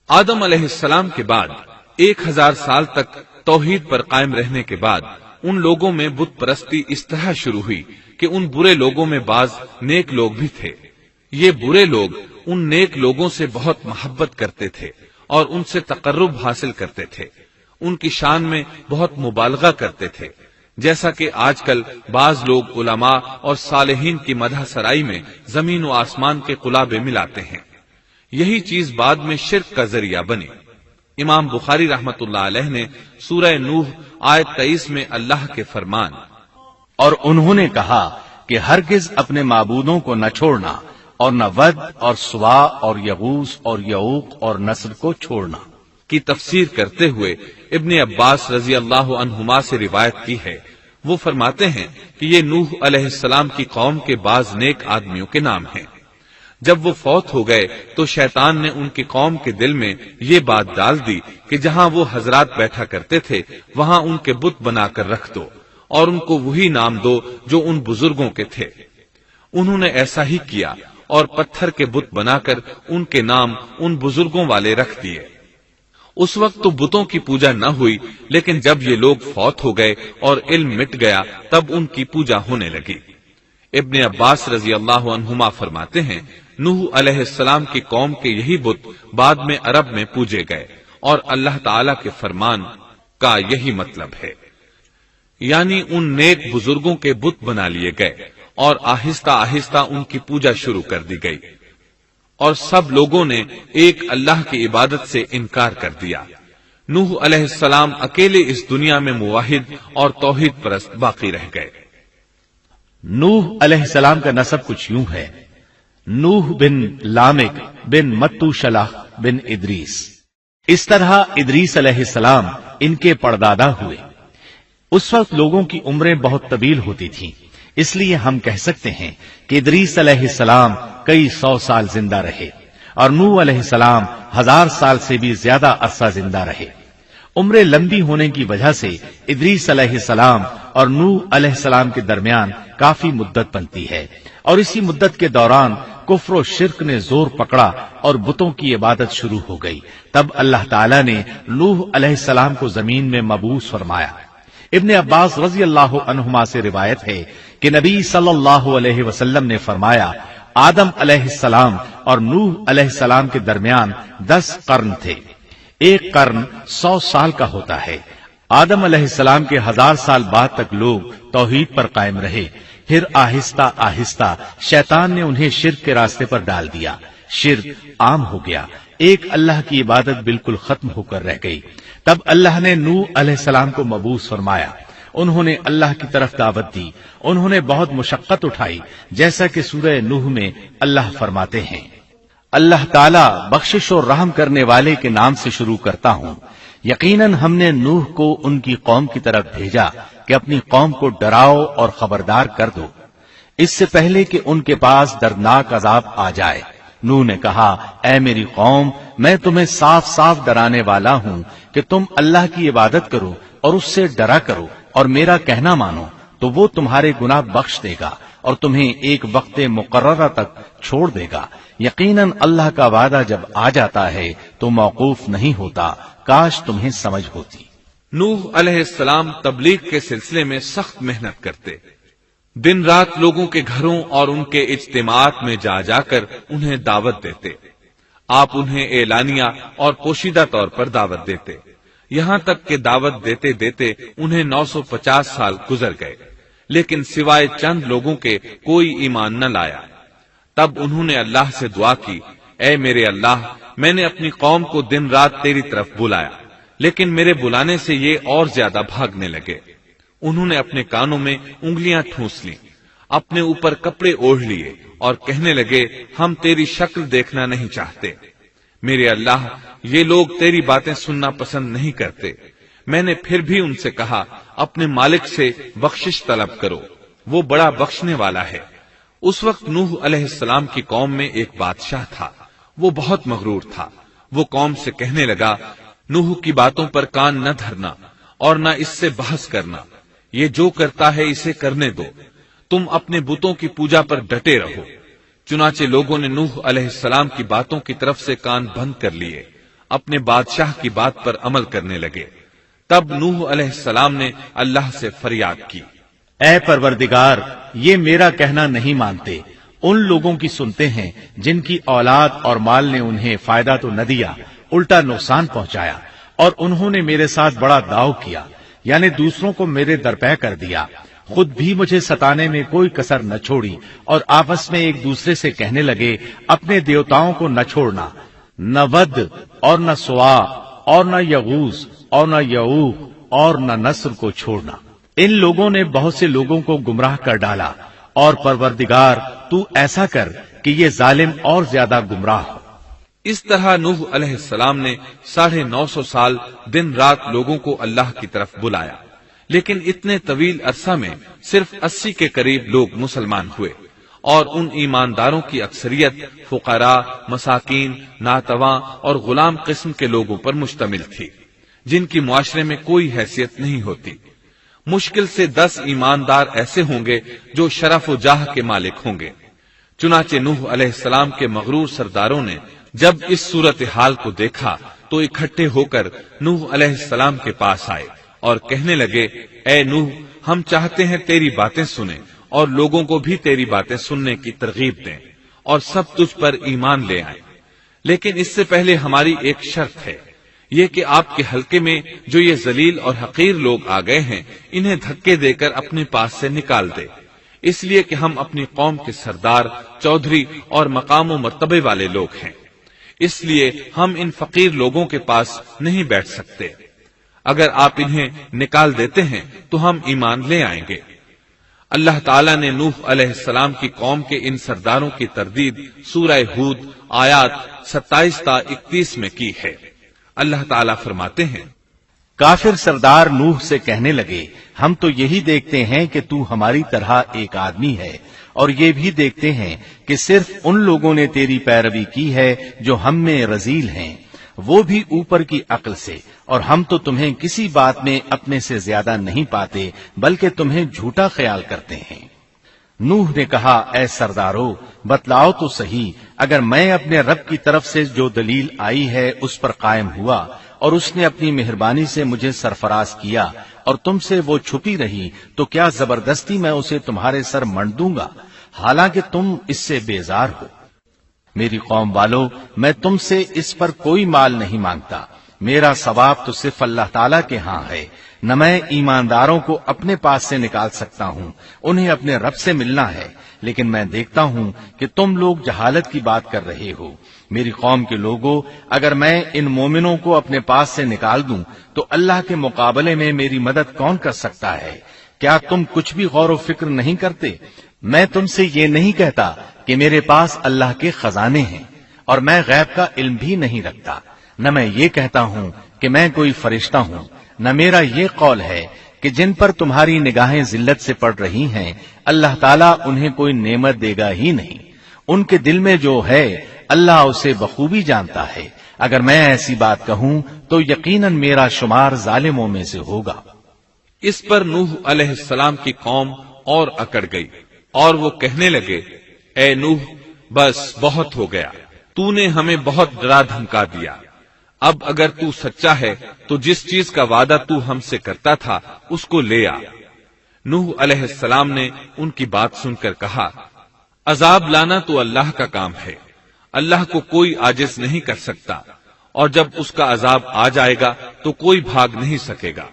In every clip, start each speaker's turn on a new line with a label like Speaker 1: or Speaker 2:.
Speaker 1: آدم علیہ السلام کے بعد 1000 سال تک توحید پر قائم رہنے کے بعد ان لوگوں میں بت پرستی اس طرح شروع ہوئی کہ ان برے لوگوں میں بعض نیک لوگ بھی تھے۔ یہ برے لوگ ان نیک لوگوں سے بہت محبت کرتے تھے اور ان سے تقرب حاصل کرتے تھے، ان کی شان میں بہت مبالغہ کرتے تھے، جیسا کہ آج کل بعض لوگ علماء اور صالحین کی مدح سرائی میں زمین و آسمان کے قلابے ملاتے ہیں۔ یہی چیز بعد میں شرک کا ذریعہ بنی۔ امام بخاری رحمت اللہ علیہ نے سورہ نوح آیت 23 میں اللہ کے فرمان
Speaker 2: اور انہوں نے کہا کہ ہرگز اپنے معبودوں کو نہ چھوڑنا اور نہ ود اور سوا اور یغوث اور یعوق اور نصر کو چھوڑنا
Speaker 1: کی تفسیر کرتے ہوئے ابن عباس رضی اللہ عنہما سے روایت کی ہے۔ وہ فرماتے ہیں کہ یہ نوح علیہ السلام کی قوم کے بعض نیک آدمیوں کے نام ہیں۔ جب وہ فوت ہو گئے تو شیطان نے ان کی قوم کے دل میں یہ بات ڈال دی کہ جہاں وہ حضرات بیٹھا کرتے تھے وہاں ان کے بت بنا کر رکھ دو اور ان کو وہی نام دو جو ان بزرگوں کے تھے۔ انہوں نے ایسا ہی کیا اور پتھر کے بت بنا کر ان کے نام ان بزرگوں والے رکھ دیے۔ اس وقت تو بتوں کی پوجا نہ ہوئی، لیکن جب یہ لوگ فوت ہو گئے اور علم مٹ گیا تب ان کی پوجا ہونے لگی۔ ابن عباس رضی اللہ عنہما فرماتے ہیں نوح علیہ السلام کی قوم کے یہی بت بعد میں عرب میں پوجے گئے اور اللہ تعالی کے فرمان کا یہی مطلب ہے، یعنی ان نیک بزرگوں کے بت بنا لیے گئے اور آہستہ آہستہ ان کی پوجا شروع کر دی گئی اور سب لوگوں نے ایک اللہ کی عبادت سے انکار کر دیا۔ نوح علیہ السلام اکیلے اس دنیا میں موحد اور توحید پرست باقی رہ گئے۔
Speaker 2: نوح علیہ السلام کا نسب کچھ یوں ہے: نوح بن لامک بن متو شلح بن ادریس۔ اس طرح ادریس علیہ السلام ان کے پردادا ہوئے۔ اس وقت لوگوں کی عمریں بہت طویل ہوتی تھیں، اس لیے ہم کہہ سکتے ہیں کہ ادریس علیہ السلام کئی 100 سال زندہ رہے اور نوح علیہ السلام 1000 سال سے بھی زیادہ عرصہ زندہ رہے۔ عمریں لمبی ہونے کی وجہ سے ادریس علیہ السلام اور نوح علیہ السلام کے درمیان کافی مدت بنتی ہے، اور اسی مدت کے دوران کفر و شرک نے زور پکڑا اور بتوں کی عبادت شروع ہو گئی۔ تب اللہ تعالی نے نوح علیہ السلام کو زمین میں مبعوث فرمایا۔ ابن عباس رضی اللہ عنہما سے روایت ہے کہ نبی صلی اللہ علیہ وسلم نے فرمایا آدم علیہ السلام اور نوح علیہ السلام کے درمیان 10 قرن تھے۔ ایک قرن 100 سال کا ہوتا ہے۔ آدم علیہ السلام کے 1000 سال بعد تک لوگ توحید پر قائم رہے، پھر آہستہ آہستہ شیطان نے انہیں شرک کے راستے پر ڈال دیا، شرک عام ہو گیا، ایک اللہ کی عبادت بالکل ختم ہو کر رہ گئی۔ تب اللہ نے نوح علیہ السلام کو مبعوث فرمایا، انہوں نے اللہ کی طرف دعوت دی، انہوں نے بہت مشقت اٹھائی، جیسا کہ سورہ نوح میں اللہ فرماتے ہیں اللہ تعالی بخشش اور رحم کرنے والے کے نام سے شروع کرتا ہوں۔ یقیناً ہم نے نوح کو ان کی قوم کی طرف بھیجا کہ اپنی قوم کو ڈراؤ اور خبردار کر دو اس سے پہلے کہ ان کے پاس دردناک عذاب آ جائے۔ نوح نے کہا اے میری قوم، میں تمہیں صاف صاف ڈرانے والا ہوں کہ تم اللہ کی عبادت کرو اور اس سے ڈرا کرو اور میرا کہنا مانو، تو وہ تمہارے گناہ بخش دے گا اور تمہیں ایک وقت مقررہ تک چھوڑ دے گا۔ یقیناً اللہ کا وعدہ جب آ جاتا ہے تو موقوف نہیں ہوتا، کاش تمہیں سمجھ ہوتی۔
Speaker 1: نوح علیہ السلام تبلیغ کے سلسلے میں سخت محنت کرتے، دن رات لوگوں کے گھروں اور ان کے اجتماعات میں جا جا کر انہیں دعوت دیتے۔ آپ انہیں اعلانیہ اور پوشیدہ طور پر دعوت دیتے، یہاں تک کہ دعوت دیتے دیتے انہیں 950 سال گزر گئے، لیکن سوائے چند لوگوں کے کوئی ایمان نہ لایا۔ تب انہوں نے اللہ سے دعا کی اے میرے اللہ، میں نے اپنی قوم کو دن رات تیری طرف بلایا، لیکن میرے بلانے سے یہ اور زیادہ بھاگنے لگے۔ انہوں نے اپنے کانوں میں انگلیاں ٹھونس لیں، اپنے اوپر کپڑے اوڑھ لیے اور کہنے لگے ہم تیری شکل دیکھنا نہیں چاہتے۔ میرے اللہ، یہ لوگ تیری باتیں سننا پسند نہیں کرتے۔ میں نے پھر بھی ان سے کہا اپنے مالک سے بخشش طلب کرو، وہ بڑا بخشنے والا ہے۔ اس وقت نوح علیہ السلام کی قوم میں ایک بادشاہ تھا، وہ بہت مغرور تھا۔ وہ قوم سے کہنے لگا نوح کی باتوں پر کان نہ دھرنا اور نہ اس سے بحث کرنا، یہ جو کرتا ہے اسے کرنے دو، تم اپنے بتوں کی پوجا پر ڈٹے رہو۔ چنانچہ لوگوں نے نوح علیہ السلام کی باتوں کی طرف سے کان بند کر لیے۔ اپنے بادشاہ کی بات پر عمل کرنے لگے۔ تب نوح علیہ السلام نے اللہ سے فریاد کی،
Speaker 2: اے پروردگار، یہ میرا کہنا نہیں مانتے، ان لوگوں کی سنتے ہیں جن کی اولاد اور مال نے انہیں فائدہ تو نہ دیا، الٹا نقصان پہنچایا، اور انہوں نے میرے ساتھ بڑا داؤ کیا، یعنی دوسروں کو میرے درپے کر دیا، خود بھی مجھے ستانے میں کوئی کسر نہ چھوڑی، اور آپس میں ایک دوسرے سے کہنے لگے اپنے دیوتاؤں کو نہ چھوڑنا، نہ ود اور نہ سوا اور نہ یغوث اور نہ یعوق اور نہ نصر کو چھوڑنا۔ ان لوگوں نے بہت سے لوگوں کو گمراہ کر ڈالا، اور پروردگار تو ایسا کر کہ یہ ظالم اور زیادہ گمراہ ہو۔
Speaker 1: اس طرح نوح علیہ السلام نے 950 سال دن رات لوگوں کو اللہ کی طرف بلایا، لیکن اتنے طویل عرصہ میں صرف 80 کے قریب لوگ مسلمان ہوئے، اور ان ایمانداروں کی اکثریت فقراء، مساکین، ناتواں اور غلام قسم کے لوگوں پر مشتمل تھی، جن کی معاشرے میں کوئی حیثیت نہیں ہوتی۔ مشکل سے 10 ایماندار ایسے ہوں گے جو شرف و جاہ کے مالک ہوں گے۔ چنانچہ نوح علیہ السلام کے مغرور سرداروں نے جب اس صورتحال کو دیکھا تو اکٹھے ہو کر نوح علیہ السلام کے پاس آئے اور کہنے لگے، اے نوح، ہم چاہتے ہیں تیری باتیں سنیں اور لوگوں کو بھی تیری باتیں سننے کی ترغیب دیں اور سب تجھ پر ایمان لے آئیں، لیکن اس سے پہلے ہماری ایک شرط ہے، یہ کہ آپ کے حلقے میں جو یہ ذلیل اور حقیر لوگ آ گئے ہیں انہیں دھکے دے کر اپنے پاس سے نکال دے، اس لیے کہ ہم اپنی قوم کے سردار، چودھری اور مقام و مرتبے والے لوگ ہیں، اس لیے ہم ان فقیر لوگوں کے پاس نہیں بیٹھ سکتے، اگر آپ انہیں نکال دیتے ہیں تو ہم ایمان لے آئیں گے۔ اللہ تعالیٰ نے نوح علیہ السلام کی قوم کے ان سرداروں کی تردید سورہ ہود آیات 27 تا 31 میں کی ہے۔ اللہ تعالیٰ فرماتے ہیں،
Speaker 2: کافر سردار نوح سے کہنے لگے ہم تو یہی دیکھتے ہیں کہ تو ہماری طرح ایک آدمی ہے، اور یہ بھی دیکھتے ہیں کہ صرف ان لوگوں نے تیری پیروی کی ہے جو ہم میں رذیل ہیں، وہ بھی اوپر کی عقل سے، اور ہم تو تمہیں کسی بات میں اپنے سے زیادہ نہیں پاتے بلکہ تمہیں جھوٹا خیال کرتے ہیں۔ نوح نے کہا، اے سردارو، بتلاؤ تو صحیح، اگر میں اپنے رب کی طرف سے جو دلیل آئی ہے اس پر قائم ہوا اور اس نے اپنی مہربانی سے مجھے سرفراز کیا اور تم سے وہ چھپی رہی تو کیا زبردستی میں اسے تمہارے سر منڈ دوں گا، حالانکہ تم اس سے بیزار ہو۔ میری قوم والو، میں تم سے اس پر کوئی مال نہیں مانگتا، میرا ثواب تو صرف اللہ تعالیٰ کے ہاں ہے، نہ میں ایمانداروں کو اپنے پاس سے نکال سکتا ہوں، انہیں اپنے رب سے ملنا ہے، لیکن میں دیکھتا ہوں کہ تم لوگ جہالت کی بات کر رہے ہو۔ میری قوم کے لوگوں، اگر میں ان مومنوں کو اپنے پاس سے نکال دوں تو اللہ کے مقابلے میں میری مدد کون کر سکتا ہے؟ کیا تم کچھ بھی غور و فکر نہیں کرتے؟ میں تم سے یہ نہیں کہتا کہ میرے پاس اللہ کے خزانے ہیں اور میں غیب کا علم بھی نہیں رکھتا، نہ میں یہ کہتا ہوں کہ میں کوئی فرشتہ ہوں، نہ میرا یہ قول ہے کہ جن پر تمہاری نگاہیں ذلت سے پڑ رہی ہیں اللہ تعالیٰ انہیں کوئی نعمت دے گا ہی نہیں، ان کے دل میں جو ہے اللہ اسے بخوبی جانتا ہے، اگر میں ایسی بات کہوں تو یقیناً میرا شمار ظالموں میں سے ہوگا۔
Speaker 1: اس پر نوح علیہ السلام کی قوم اور اکڑ گئی اور وہ کہنے لگے، اے نوح، بس بہت ہو گیا، تو نے ہمیں بہت ڈرا دھمکا دیا، اب اگر تو سچا ہے تو جس چیز کا وعدہ تو ہم سے کرتا تھا اس کو لے آ۔ نوح علیہ السلام نے ان کی بات سن کر کہا، عذاب لانا تو اللہ کا کام ہے، اللہ کو کوئی عاجز نہیں کر سکتا، اور جب اس کا عذاب آ جائے گا تو کوئی بھاگ نہیں سکے گا۔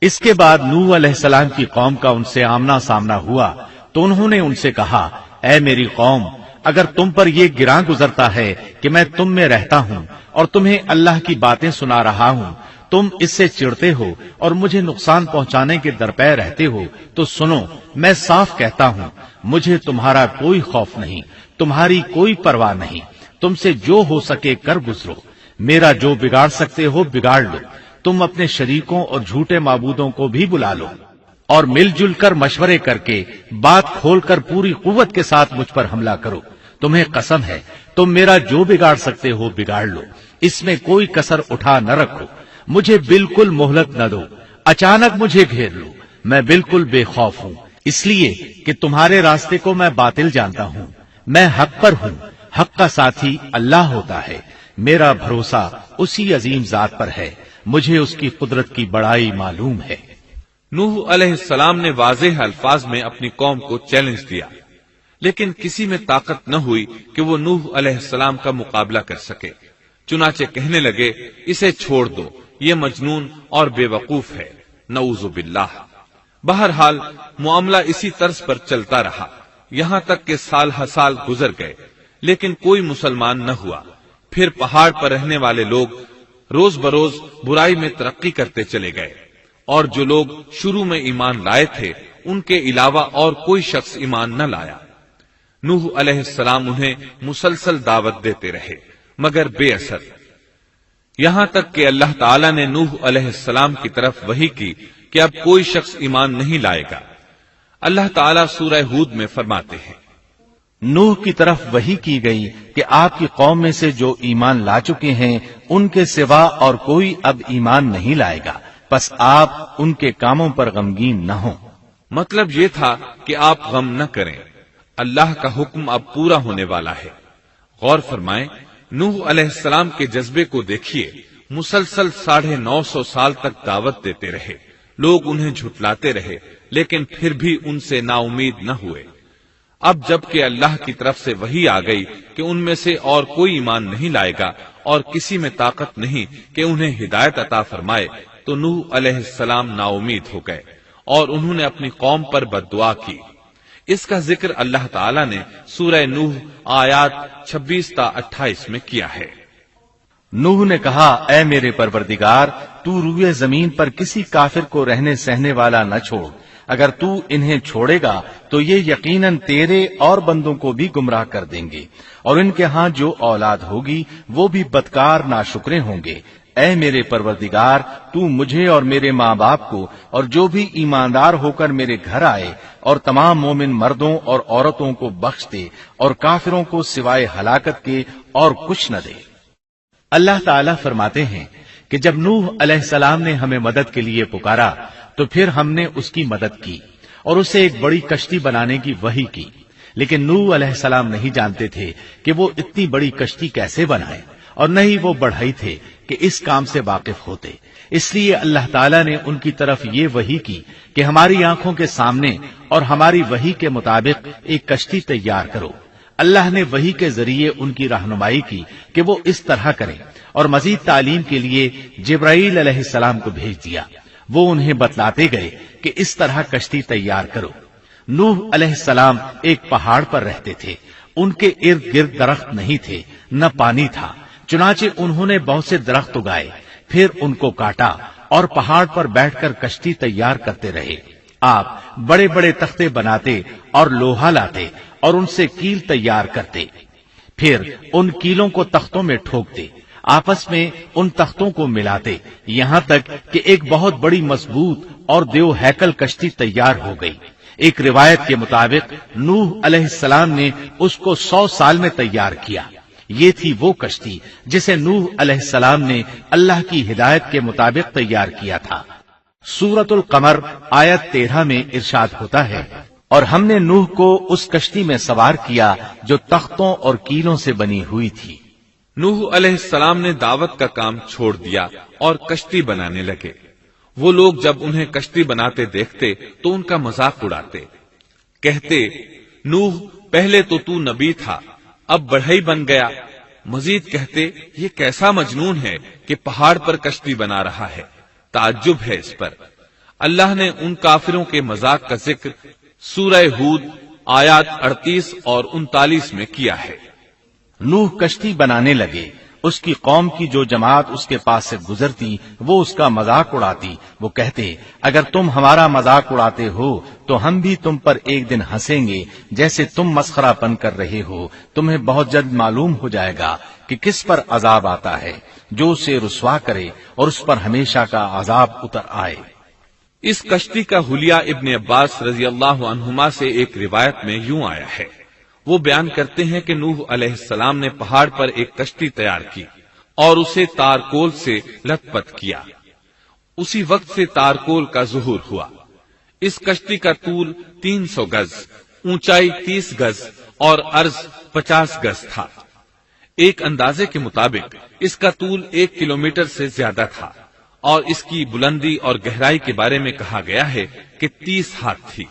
Speaker 2: اس کے بعد نوح علیہ السلام کی قوم کا ان سے آمنا سامنا ہوا تو انہوں نے ان سے کہا، اے میری قوم، اگر تم پر یہ گراں گزرتا ہے کہ میں تم میں رہتا ہوں اور تمہیں اللہ کی باتیں سنا رہا ہوں، تم اس سے چڑھتے ہو اور مجھے نقصان پہنچانے کے درپے رہتے ہو، تو سنو، میں صاف کہتا ہوں، مجھے تمہارا کوئی خوف نہیں، تمہاری کوئی پرواہ نہیں، تم سے جو ہو سکے کر گزرو، میرا جو بگاڑ سکتے ہو بگاڑ لو، تم اپنے شریکوں اور جھوٹے معبودوں کو بھی بلا لو اور مل جل کر مشورے کر کے بات کھول کر پوری قوت کے ساتھ مجھ پر حملہ کرو، تمہیں قسم ہے تم میرا جو بگاڑ سکتے ہو بگاڑ لو، اس میں کوئی کسر اٹھا نہ رکھو، مجھے بالکل مہلت نہ دو، اچانک مجھے گھیر لو، میں بالکل بے خوف ہوں، اس لیے کہ تمہارے راستے کو میں باطل جانتا ہوں، میں حق پر ہوں، حق کا ساتھی اللہ ہوتا ہے، میرا بھروسہ اسی عظیم ذات پر ہے، مجھے اس کی قدرت کی بڑائی معلوم ہے۔
Speaker 1: نوح علیہ السلام نے واضح الفاظ میں اپنی قوم کو چیلنج دیا، لیکن کسی میں طاقت نہ ہوئی کہ وہ نوح علیہ السلام کا مقابلہ کر سکے۔ چنانچہ کہنے لگے، اسے چھوڑ دو، یہ مجنون اور بے وقوف ہے، نعوذ باللہ۔ بہرحال معاملہ اسی طرز پر چلتا رہا، یہاں تک کہ سال ہر سال گزر گئے، لیکن کوئی مسلمان نہ ہوا۔ پھر پہاڑ پر رہنے والے لوگ روز بروز برائی میں ترقی کرتے چلے گئے، اور جو لوگ شروع میں ایمان لائے تھے ان کے علاوہ اور کوئی شخص ایمان نہ لایا۔ نوح علیہ السلام انہیں مسلسل دعوت دیتے رہے مگر بے اثر، یہاں تک کہ اللہ تعالیٰ نے نوح علیہ السلام کی طرف وحی کی کہ اب کوئی شخص ایمان نہیں لائے گا۔ اللہ تعالیٰ سورہ ہود میں فرماتے ہیں،
Speaker 2: نوح کی طرف وحی کی گئی کہ آپ کی قوم میں سے جو ایمان لا چکے ہیں ان کے سوا اور کوئی اب ایمان نہیں لائے گا، پس آپ ان کے کاموں پر غمگین نہ ہوں۔
Speaker 1: مطلب یہ تھا کہ آپ غم نہ کریں، اللہ کا حکم اب پورا ہونے والا ہے۔ غور فرمائیں، نوح علیہ السلام کے جذبے کو دیکھیے، مسلسل 950 سال تک دعوت دیتے رہے، لوگ انہیں جھٹلاتے رہے، لیکن پھر بھی ان سے نا امید نہ ہوئے۔ اب جب کہ اللہ کی طرف سے وحی آ گئی کہ ان میں سے اور کوئی ایمان نہیں لائے گا اور کسی میں طاقت نہیں کہ انہیں ہدایت عطا فرمائے، تو نوح علیہ السلام نا امید ہو گئے اور انہوں نے اپنی قوم پر بد دعا کی۔ اس کا ذکر اللہ تعالیٰ نے سورہ نوح آیات 26 تا 28 میں کیا ہے۔
Speaker 2: نوح نے کہا، اے میرے پروردگار، تو روئے زمین پر کسی کافر کو رہنے سہنے والا نہ چھوڑ، اگر تو انہیں چھوڑے گا تو یہ یقیناً تیرے اور بندوں کو بھی گمراہ کر دیں گے، اور ان کے ہاں جو اولاد ہوگی وہ بھی بدکار ناشکرے ہوں گے۔ اے میرے پروردگار، تو مجھے اور میرے ماں باپ کو اور جو بھی ایماندار ہو کر میرے گھر آئے اور تمام مومن مردوں اور عورتوں کو بخش دے، اور کافروں کو سوائے ہلاکت کے اور کچھ نہ دے۔ اللہ تعالیٰ فرماتے ہیں کہ جب نوح علیہ السلام نے ہمیں مدد کے لیے پکارا تو پھر ہم نے اس کی مدد کی اور اسے ایک بڑی کشتی بنانے کی وحی کی، لیکن نوح علیہ السلام نہیں جانتے تھے کہ وہ اتنی بڑی کشتی کیسے بنائے، اور نہ ہی وہ بڑھئی تھے کہ اس کام سے واقف ہوتے۔ اس لیے اللہ تعالیٰ نے ان کی طرف یہ وحی کی کہ ہماری آنکھوں کے سامنے اور ہماری وحی کے مطابق ایک کشتی تیار کرو۔ اللہ نے وحی کے ذریعے ان کی رہنمائی کی کہ وہ اس طرح کریں، اور مزید تعلیم کے لیے جبرائیل علیہ السلام کو بھیج دیا۔ وہ انہیں بتلاتے گئے کہ اس طرح کشتی تیار کرو۔ نوح علیہ السلام ایک پہاڑ پر رہتے تھے، ان کے ارد گرد درخت نہیں تھے، نہ پانی تھا، چنانچہ انہوں نے بہت سے درخت اگائے، پھر ان کو کاٹا اور پہاڑ پر بیٹھ کر کشتی تیار کرتے رہے۔ آپ بڑے بڑے تختے بناتے اور لوہا لاتے اور ان سے کیل تیار کرتے، پھر ان کیلوں کو تختوں میں ٹھوکتے، آپس میں ان تختوں کو ملاتے، یہاں تک کہ ایک بہت بڑی مضبوط اور دیو ہیکل کشتی تیار ہو گئی۔ ایک روایت کے مطابق نوح علیہ السلام نے اس کو 100 سال میں تیار کیا۔ یہ تھی وہ کشتی جسے نوح علیہ السلام نے اللہ کی ہدایت کے مطابق تیار کیا تھا۔ سورۃ القمر آیت 13 میں ارشاد ہوتا ہے، اور ہم نے نوح کو اس کشتی میں سوار کیا جو تختوں اور کیلوں سے بنی ہوئی تھی۔
Speaker 1: نوح علیہ السلام نے دعوت کا کام چھوڑ دیا اور کشتی بنانے لگے۔ وہ لوگ جب انہیں کشتی بناتے دیکھتے تو ان کا مذاق اڑاتے، کہتے، نوح پہلے تو نبی تھا، اب بڑھئی بن گیا۔ مزید کہتے، یہ کیسا مجنون ہے کہ پہاڑ پر کشتی بنا رہا ہے، تعجب ہے اس پر۔ اللہ نے ان کافروں کے مذاق کا ذکر سورہ ہود آیات 38 اور 39 میں کیا ہے۔
Speaker 2: نوح کشتی بنانے لگے، اس کی قوم کی جو جماعت اس کے پاس سے گزرتی وہ اس کا مذاق اڑاتی۔ وہ کہتے، اگر تم ہمارا مذاق اڑاتے ہو تو ہم بھی تم پر ایک دن ہنسیں گے جیسے تم مسخرہ پن کر رہے ہو۔ تمہیں بہت جلد معلوم ہو جائے گا کہ کس پر عذاب آتا ہے، جو اسے رسوا کرے اور اس پر ہمیشہ کا عذاب اتر آئے۔
Speaker 1: اس کشتی کا حلیہ ابن عباس رضی اللہ عنہما سے ایک روایت میں یوں آیا ہے۔ وہ بیان کرتے ہیں کہ نوح علیہ السلام نے پہاڑ پر ایک کشتی تیار کی اور اسے تارکول سے لت پت کیا۔ اسی وقت سے تارکول کا ظہور ہوا۔ اس کشتی کا طول 300 گز، اونچائی 30 گز اور عرض 50 گز تھا۔ ایک اندازے کے مطابق اس کا طول 1 کلومیٹر سے زیادہ تھا اور اس کی بلندی اور گہرائی کے بارے میں کہا گیا ہے کہ 30 ہاتھ تھی،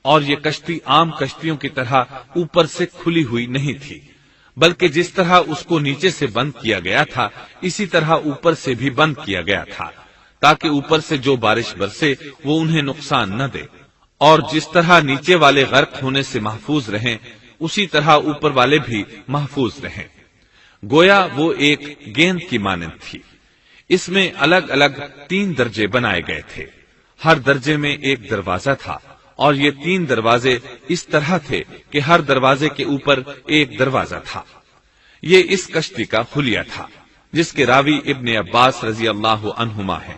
Speaker 1: اور یہ کشتی عام کشتیوں کی طرح اوپر سے کھلی ہوئی نہیں تھی، بلکہ جس طرح اس کو نیچے سے بند کیا گیا تھا اسی طرح اوپر سے بھی بند کیا گیا تھا، تاکہ اوپر سے جو بارش برسے وہ انہیں نقصان نہ دے، اور جس طرح نیچے والے غرق ہونے سے محفوظ رہیں اسی طرح اوپر والے بھی محفوظ رہیں۔ گویا وہ ایک گیند کی مانند تھی۔ اس میں الگ الگ 3 درجے بنائے گئے تھے، ہر درجے میں ایک دروازہ تھا، اور یہ 3 دروازے اس طرح تھے کہ ہر دروازے کے اوپر ایک دروازہ تھا۔ یہ اس کشتی کا حلیہ تھا جس کے راوی ابن عباس رضی اللہ عنہما ہے۔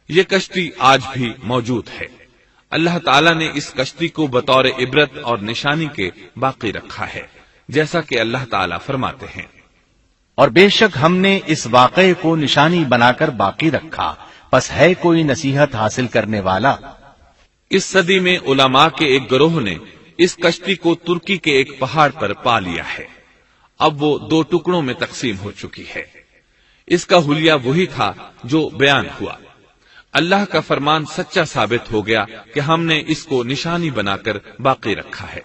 Speaker 1: یہ کشتی آج بھی موجود ہے۔ اللہ تعالیٰ نے اس کشتی کو بطور عبرت اور نشانی کے باقی رکھا ہے، جیسا کہ اللہ تعالیٰ فرماتے ہیں،
Speaker 2: اور بے شک ہم نے اس واقعے کو نشانی بنا کر باقی رکھا، پس ہے کوئی نصیحت حاصل کرنے والا۔
Speaker 1: اس صدی میں علماء کے ایک گروہ نے اس کشتی کو ترکی کے ایک پہاڑ پر پا لیا ہے۔ اب وہ 2 ٹکڑوں میں تقسیم ہو چکی ہے۔ اس کا حلیہ وہی تھا جو بیان ہوا۔ اللہ کا فرمان سچا ثابت ہو گیا کہ ہم نے اس کو نشانی بنا کر باقی رکھا ہے۔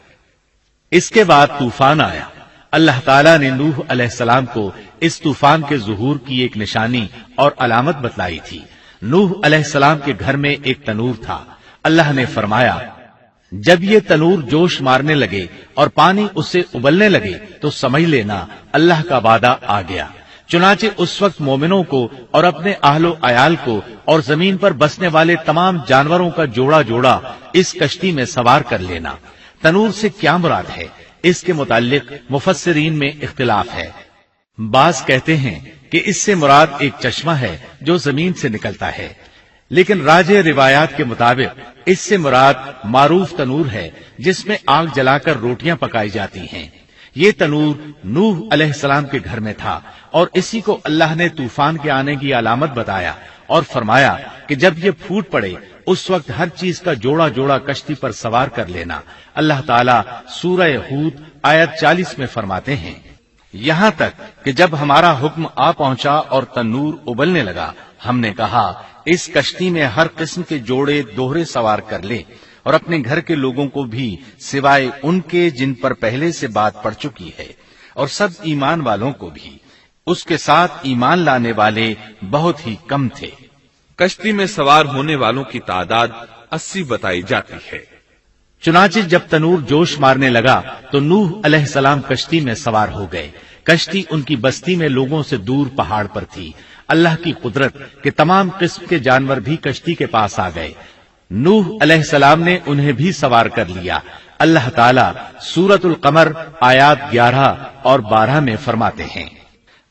Speaker 2: اس کے بعد طوفان آیا۔ اللہ تعالیٰ نے نوح علیہ السلام کو اس طوفان کے ظہور کی ایک نشانی اور علامت بتلائی تھی۔ نوح علیہ السلام کے گھر میں ایک تنور تھا۔ اللہ نے فرمایا، جب یہ تنور جوش مارنے لگے اور پانی اس سے ابلنے لگے تو سمجھ لینا اللہ کا وعدہ آ گیا۔ چنانچہ اس وقت مومنوں کو اور اپنے اہل و عیال کو اور زمین پر بسنے والے تمام جانوروں کا جوڑا جوڑا اس کشتی میں سوار کر لینا۔ تنور سے کیا مراد ہے، اس کے متعلق مفسرین میں اختلاف ہے۔ بعض کہتے ہیں کہ اس سے مراد ایک چشمہ ہے جو زمین سے نکلتا ہے، لیکن راجح روایات کے مطابق اس سے مراد معروف تنور ہے جس میں آگ جلا کر روٹیاں پکائی جاتی ہیں۔ یہ تنور نوح علیہ السلام کے گھر میں تھا، اور اسی کو اللہ نے طوفان کے آنے کی علامت بتایا اور فرمایا کہ جب یہ پھوٹ پڑے اس وقت ہر چیز کا جوڑا جوڑا کشتی پر سوار کر لینا۔ اللہ تعالیٰ سورہ ہود آیت 40 میں فرماتے ہیں، یہاں تک کہ جب ہمارا حکم آ پہنچا اور تنور ابلنے لگا، ہم نے کہا اس کشتی میں ہر قسم کے جوڑے دوہرے سوار کر لے، اور اپنے گھر کے لوگوں کو بھی سوائے ان کے جن پر پہلے سے بات پڑ چکی ہے، اور سب ایمان والوں کو بھی۔ اس کے ساتھ ایمان لانے والے بہت ہی کم تھے۔
Speaker 1: کشتی میں سوار ہونے والوں کی تعداد 80 بتائی جاتی ہے۔
Speaker 2: چنانچہ جب تنور جوش مارنے لگا تو نوح علیہ السلام کشتی میں سوار ہو گئے۔ کشتی ان کی بستی میں لوگوں سے دور پہاڑ پر تھی۔ اللہ کی قدرت کہ تمام قسم کے جانور بھی کشتی کے پاس آ گئے۔ نوح علیہ السلام نے انہیں بھی سوار کر لیا۔ اللہ تعالیٰ سورۃ القمر آیات 11 اور 12 میں فرماتے ہیں،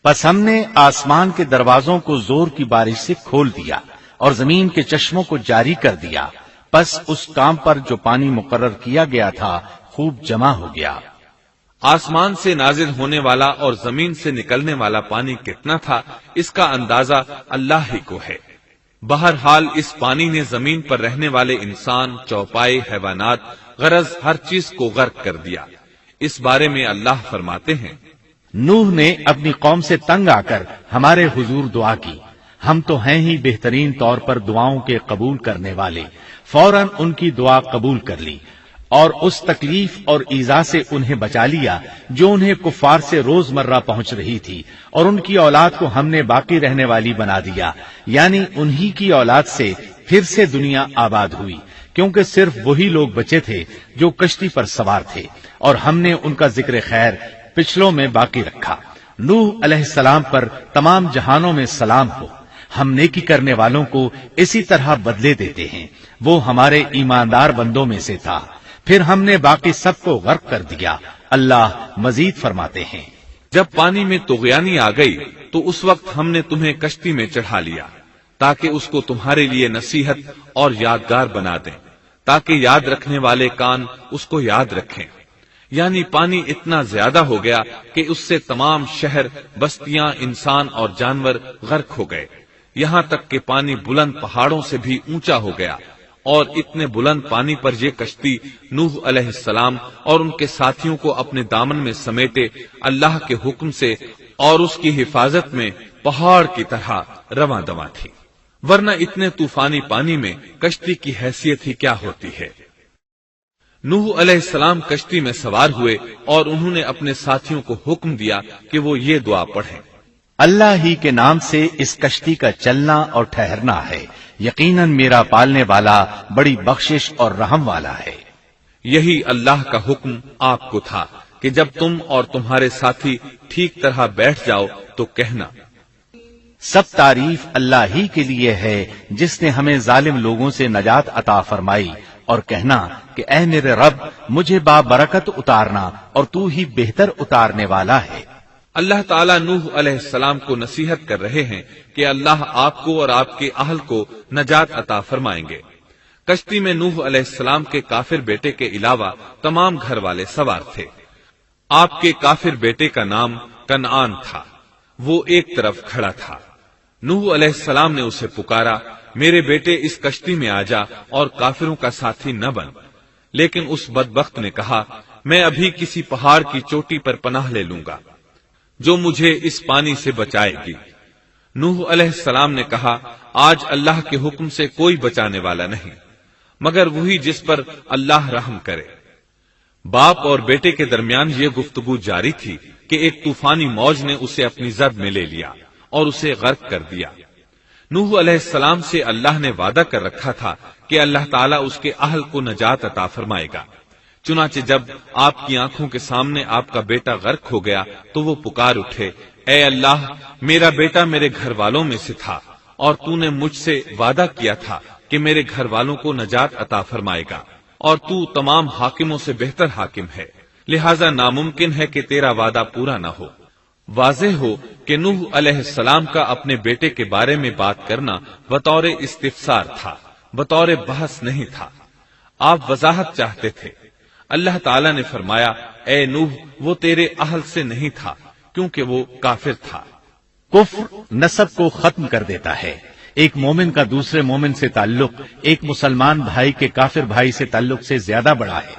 Speaker 2: پس ہم نے آسمان کے دروازوں کو زور کی بارش سے کھول دیا اور زمین کے چشموں کو جاری کر دیا، پس اس کام پر جو پانی مقرر کیا گیا تھا خوب جمع ہو گیا۔
Speaker 1: آسمان سے نازل ہونے والا اور زمین سے نکلنے والا پانی کتنا تھا اس کا اندازہ اللہ ہی کو ہے۔ بہرحال اس پانی نے زمین پر رہنے والے انسان، چوپائے، حیوانات، غرض ہر چیز کو غرق کر دیا۔ اس بارے میں اللہ فرماتے ہیں،
Speaker 2: نوح نے اپنی قوم سے تنگ آ کر ہمارے حضور دعا کی، ہم تو ہیں ہی بہترین طور پر دعاؤں کے قبول کرنے والے۔ فوراً ان کی دعا قبول کر لی اور اس تکلیف اور ایذا سے انہیں بچا لیا جو انہیں کفار سے روزمرہ پہنچ رہی تھی، اور ان کی اولاد کو ہم نے باقی رہنے والی بنا دیا، یعنی انہی کی اولاد سے پھر سے دنیا آباد ہوئی، کیونکہ صرف وہی لوگ بچے تھے جو کشتی پر سوار تھے، اور ہم نے ان کا ذکر خیر پچھلوں میں باقی رکھا۔ نوح علیہ السلام پر تمام جہانوں میں سلام ہو۔ ہم نیکی کرنے والوں کو اسی طرح بدلے دیتے ہیں۔ وہ ہمارے ایماندار بندوں میں سے تھا، پھر ہم نے باقی سب کو غرق کر دیا۔ اللہ مزید فرماتے ہیں،
Speaker 1: جب پانی میں طغیانی آ گئی تو اس وقت ہم نے تمہیں کشتی میں چڑھا لیا تاکہ اس کو تمہارے لیے نصیحت اور یادگار بنا دیں، تاکہ یاد رکھنے والے کان اس کو یاد رکھیں۔ یعنی پانی اتنا زیادہ ہو گیا کہ اس سے تمام شہر، بستیاں، انسان اور جانور غرق ہو گئے، یہاں تک کہ پانی بلند پہاڑوں سے بھی اونچا ہو گیا اور اتنے بلند پانی پر یہ کشتی نوح علیہ السلام اور ان کے ساتھیوں کو اپنے دامن میں سمیٹے اللہ کے حکم سے اور اس کی حفاظت میں پہاڑ کی طرح رواں دواں تھی، ورنہ اتنے طوفانی پانی میں کشتی کی حیثیت ہی کیا ہوتی ہے۔ نوح علیہ السلام کشتی میں سوار ہوئے اور انہوں نے اپنے ساتھیوں کو حکم دیا کہ وہ یہ دعا پڑھیں،
Speaker 2: اللہ ہی کے نام سے اس کشتی کا چلنا اور ٹھہرنا ہے، یقیناً میرا پالنے والا بڑی بخشش اور رحم والا ہے۔
Speaker 1: یہی اللہ کا حکم آپ کو تھا کہ جب تم اور تمہارے ساتھی ٹھیک طرح بیٹھ جاؤ تو کہنا،
Speaker 2: سب تعریف اللہ ہی کے لیے ہے جس نے ہمیں ظالم لوگوں سے نجات عطا فرمائی، اور کہنا کہ اے میرے رب مجھے بابرکت اتارنا اور تو ہی بہتر اتارنے والا ہے۔
Speaker 1: اللہ تعالیٰ نوح علیہ السلام کو نصیحت کر رہے ہیں کہ اللہ آپ کو اور آپ کے اہل کو نجات عطا فرمائیں گے۔ کشتی میں نوح علیہ السلام کے کافر بیٹے کے علاوہ تمام گھر والے سوار تھے۔ آپ کے کافر بیٹے کا نام کنعان تھا، وہ ایک طرف کھڑا تھا۔ نوح علیہ السلام نے اسے پکارا، میرے بیٹے اس کشتی میں آ جا اور کافروں کا ساتھی نہ بن، لیکن اس بدبخت نے کہا، میں ابھی کسی پہاڑ کی چوٹی پر پناہ لے لوں گا جو مجھے اس پانی سے بچائے گی۔ نوح علیہ السلام نے کہا، آج اللہ کے حکم سے کوئی بچانے والا نہیں مگر وہی جس پر اللہ رحم کرے۔ باپ اور بیٹے کے درمیان یہ گفتگو جاری تھی کہ ایک طوفانی موج نے اسے اپنی زد میں لے لیا اور اسے غرق کر دیا۔ نوح علیہ السلام سے اللہ نے وعدہ کر رکھا تھا کہ اللہ تعالیٰ اس کے اہل کو نجات عطا فرمائے گا۔ چنانچہ جب آپ کی آنکھوں کے سامنے آپ کا بیٹا غرق ہو گیا تو وہ پکار اٹھے، اے اللہ، میرا بیٹا میرے گھر والوں میں سے تھا اور تو نے مجھ سے وعدہ کیا تھا کہ میرے گھر والوں کو نجات عطا فرمائے گا، اور تو تمام حاکموں سے بہتر حاکم ہے، لہذا ناممکن ہے کہ تیرا وعدہ پورا نہ ہو۔ واضح ہو کہ نوح علیہ السلام کا اپنے بیٹے کے بارے میں بات کرنا بطور استفسار تھا، بطور بحث نہیں تھا۔ آپ وضاحت چاہتے تھے۔ اللہ تعالیٰ نے فرمایا، اے نوح، وہ تیرے اہل سے نہیں تھا کیونکہ وہ کافر تھا۔
Speaker 2: کفر نسب کو ختم کر دیتا ہے۔ ایک مومن کا دوسرے مومن سے تعلق ایک مسلمان بھائی کے کافر بھائی سے تعلق سے زیادہ بڑا ہے،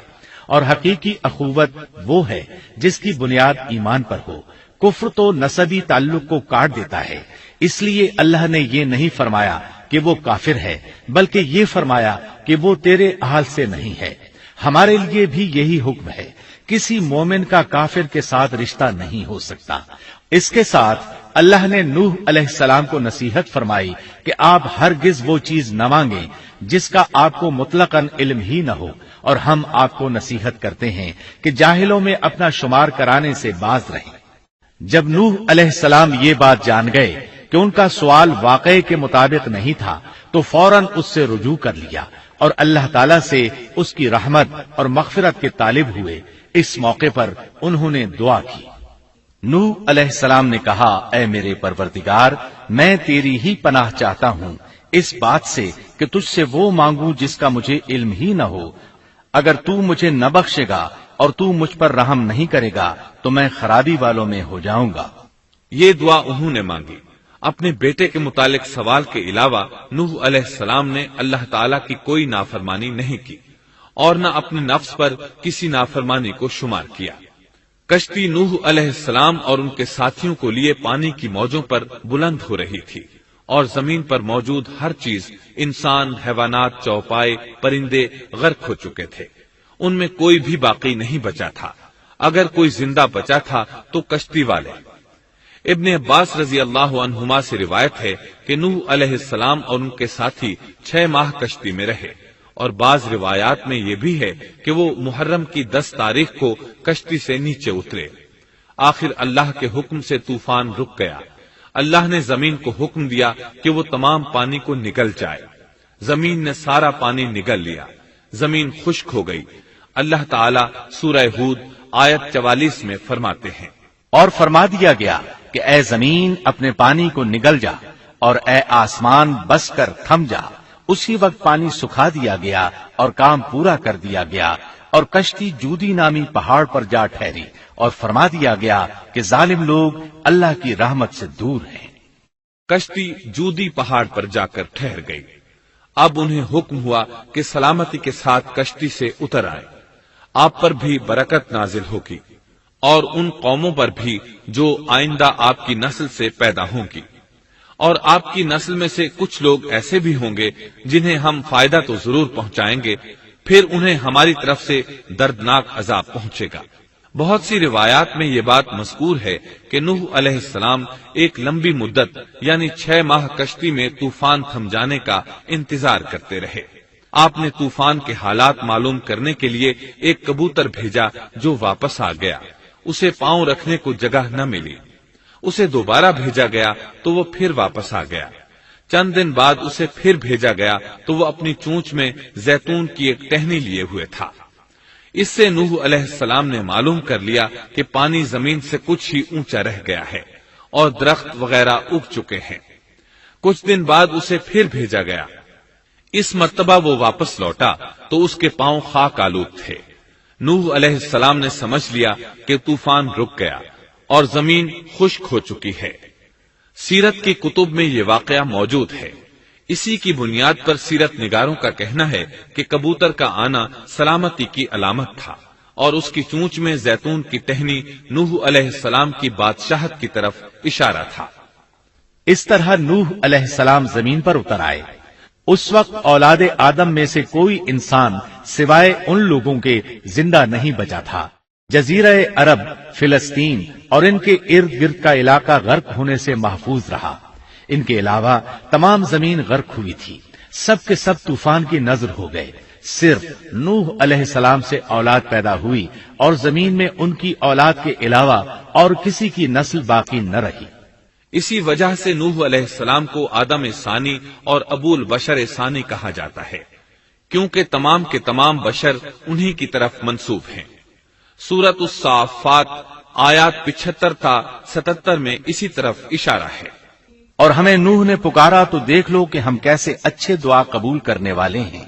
Speaker 2: اور حقیقی اخوت وہ ہے جس کی بنیاد ایمان پر ہو۔ کفر تو نسبی تعلق کو کاٹ دیتا ہے، اس لیے اللہ نے یہ نہیں فرمایا کہ وہ کافر ہے، بلکہ یہ فرمایا کہ وہ تیرے اہل سے نہیں ہے۔ ہمارے لیے بھی یہی حکم ہے، کسی مومن کا کافر کے ساتھ رشتہ نہیں ہو سکتا۔ اس کے ساتھ اللہ نے نوح علیہ السلام کو نصیحت فرمائی کہ آپ ہرگز وہ چیز نہ مانگیں جس کا آپ کو مطلقاً علم ہی نہ ہو، اور ہم آپ کو نصیحت کرتے ہیں کہ جاہلوں میں اپنا شمار کرانے سے باز رہیں۔ جب نوح علیہ السلام یہ بات جان گئے کہ ان کا سوال واقعے کے مطابق نہیں تھا تو فوراً اس سے رجوع کر لیا اور اللہ تعالیٰ سے اس کی رحمت اور مغفرت کے طالب ہوئے۔ اس موقع پر انہوں نے دعا کی۔ نوح علیہ السلام نے کہا، اے میرے پروردگار، میں تیری ہی پناہ چاہتا ہوں اس بات سے کہ تجھ سے وہ مانگوں جس کا مجھے علم ہی نہ ہو۔ اگر تو مجھے نہ بخشے گا اور تو مجھ پر رحم نہیں کرے گا تو میں خرابی والوں میں ہو جاؤں گا۔
Speaker 1: یہ دعا انہوں نے مانگی۔ اپنے بیٹے کے متعلق سوال کے علاوہ نوح علیہ السلام نے اللہ تعالیٰ کی کوئی نافرمانی نہیں کی اور نہ اپنے نفس پر کسی نافرمانی کو شمار کیا۔ کشتی نوح علیہ السلام اور ان کے ساتھیوں کو لیے پانی کی موجوں پر بلند ہو رہی تھی، اور زمین پر موجود ہر چیز، انسان، حیوانات، چوپائے، پرندے غرق ہو چکے تھے۔ ان میں کوئی بھی باقی نہیں بچا تھا۔ اگر کوئی زندہ بچا تھا تو کشتی والے۔ ابن عباس رضی اللہ عنہما سے روایت ہے کہ نوح علیہ السلام اور ان کے ساتھی 6 ماہ کشتی میں رہے، اور بعض روایات میں یہ بھی ہے کہ وہ محرم کی 10 تاریخ کو کشتی سے نیچے اترے۔ آخر اللہ کے حکم سے طوفان رک گیا۔ اللہ نے زمین کو حکم دیا کہ وہ تمام پانی کو نگل جائے۔ زمین نے سارا پانی نگل لیا، زمین خشک ہو گئی۔ اللہ تعالیٰ سورہ ہود آیت 44 میں فرماتے ہیں،
Speaker 2: اور فرما دیا گیا کہ اے زمین اپنے پانی کو نگل جا، اور اے آسمان بس کر تھم جا۔ اسی وقت پانی سکھا دیا گیا اور کام پورا کر دیا گیا، اور کشتی جودی نامی پہاڑ پر جا ٹھہری، اور فرما دیا گیا کہ ظالم لوگ اللہ کی رحمت سے دور ہیں۔
Speaker 1: کشتی جودی پہاڑ پر جا کر ٹھہر گئی۔ اب انہیں حکم ہوا کہ سلامتی کے ساتھ کشتی سے اتر آئیں۔ آپ پر بھی برکت نازل ہوگی اور ان قوموں پر بھی جو آئندہ آپ کی نسل سے پیدا ہوں گی، اور آپ کی نسل میں سے کچھ لوگ ایسے بھی ہوں گے جنہیں ہم فائدہ تو ضرور پہنچائیں گے، پھر انہیں ہماری طرف سے دردناک عذاب پہنچے گا۔ بہت سی روایات میں یہ بات مذکور ہے کہ نوح علیہ السلام ایک لمبی مدت یعنی 6 ماہ کشتی میں طوفان تھم جانے کا انتظار کرتے رہے۔ آپ نے طوفان کے حالات معلوم کرنے کے لیے ایک کبوتر بھیجا جو واپس آ گیا، اسے پاؤں رکھنے کو جگہ نہ ملی۔ اسے دوبارہ بھیجا گیا تو وہ پھر واپس آ گیا۔ چند دن بعد اسے پھر بھیجا گیا تو وہ اپنی چونچ میں زیتون کی ایک ٹہنی لیے ہوئے تھا۔ اس سے نوح علیہ السلام نے معلوم کر لیا کہ پانی زمین سے کچھ ہی اونچا رہ گیا ہے اور درخت وغیرہ اگ چکے ہیں۔ کچھ دن بعد اسے پھر بھیجا گیا۔ اس مرتبہ وہ واپس لوٹا تو اس کے پاؤں خاک آلود تھے۔ نوح علیہ السلام نے سمجھ لیا کہ طوفان رک گیا اور زمین خشک ہو چکی ہے۔ سیرت کی کتب میں یہ واقعہ موجود ہے۔ اسی کی بنیاد پر سیرت نگاروں کا کہنا ہے کہ کبوتر کا آنا سلامتی کی علامت تھا اور اس کی چونچ میں زیتون کی ٹہنی نوح علیہ السلام کی بادشاہت کی طرف اشارہ تھا۔
Speaker 2: اس طرح نوح علیہ السلام زمین پر اتر آئے۔ اس وقت اولاد آدم میں سے کوئی انسان سوائے ان لوگوں کے زندہ نہیں بچا تھا۔ جزیرہ عرب، فلسطین اور ان کے ارد گرد کا علاقہ غرق ہونے سے محفوظ رہا۔ ان کے علاوہ تمام زمین غرق ہوئی تھی۔ سب کے سب طوفان کی نذر ہو گئے۔ صرف نوح علیہ السلام سے اولاد پیدا ہوئی اور زمین میں ان کی اولاد کے علاوہ اور کسی کی نسل باقی نہ رہی۔
Speaker 1: اسی وجہ سے نوح علیہ السلام کو آدم ثانی اور ابو البشر ثانی کہا جاتا ہے، کیونکہ تمام کے تمام بشر انہی کی طرف منسوب ہیں۔ سورۃ الصافات آیات 75 تا 77 میں اسی طرف اشارہ ہے۔
Speaker 2: اور ہمیں نوح نے پکارا تو دیکھ لو کہ ہم کیسے اچھے دعا قبول کرنے والے ہیں۔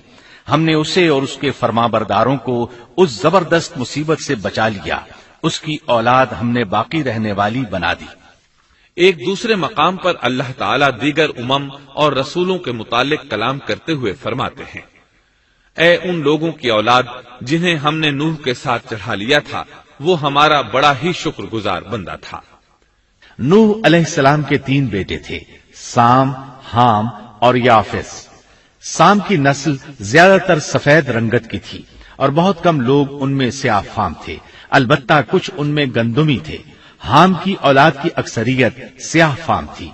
Speaker 2: ہم نے اسے اور اس کے فرمانبرداروں کو اس زبردست مصیبت سے بچا لیا۔ اس کی اولاد ہم نے باقی رہنے والی بنا دی۔
Speaker 1: ایک دوسرے مقام پر اللہ تعالیٰ دیگر امم اور رسولوں کے متعلق کلام کرتے ہوئے فرماتے ہیں، اے ان لوگوں کی اولاد جنہیں ہم نے نوح کے ساتھ چڑھا لیا تھا، وہ ہمارا بڑا ہی شکر گزار بندہ تھا۔
Speaker 2: نوح علیہ السلام کے 3 بیٹے تھے، سام، حام اور یافس۔ سام کی نسل زیادہ تر سفید رنگت کی تھی اور بہت کم لوگ ان میں سیاہ فام تھے، البتہ کچھ ان میں گندمی تھے۔ حام کی اولاد کی اکثریت سیاہ فام تھی،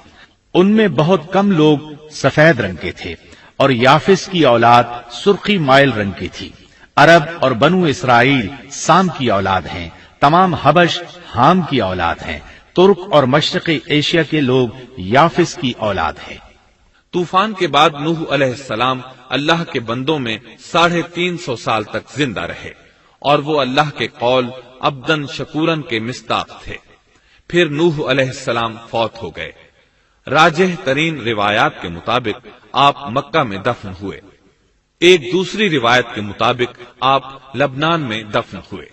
Speaker 2: ان میں بہت کم لوگ سفید رنگ کے تھے، اور یافس کی اولاد سرخی مائل رنگ کی تھی۔ عرب اور بنو اسرائیل سام کی اولاد ہیں، تمام حبش حام کی اولاد ہیں، ترک اور مشرقی ایشیا کے لوگ یافس کی اولاد ہیں۔
Speaker 1: طوفان کے بعد نوح علیہ السلام اللہ کے بندوں میں 350 سال تک زندہ رہے، اور وہ اللہ کے قول عبدن شکورن کے مصداق تھے۔ پھر نوح علیہ السلام فوت ہو گئے۔ راجح ترین روایات کے مطابق آپ مکہ میں دفن ہوئے۔ ایک دوسری روایت کے مطابق آپ لبنان میں دفن ہوئے۔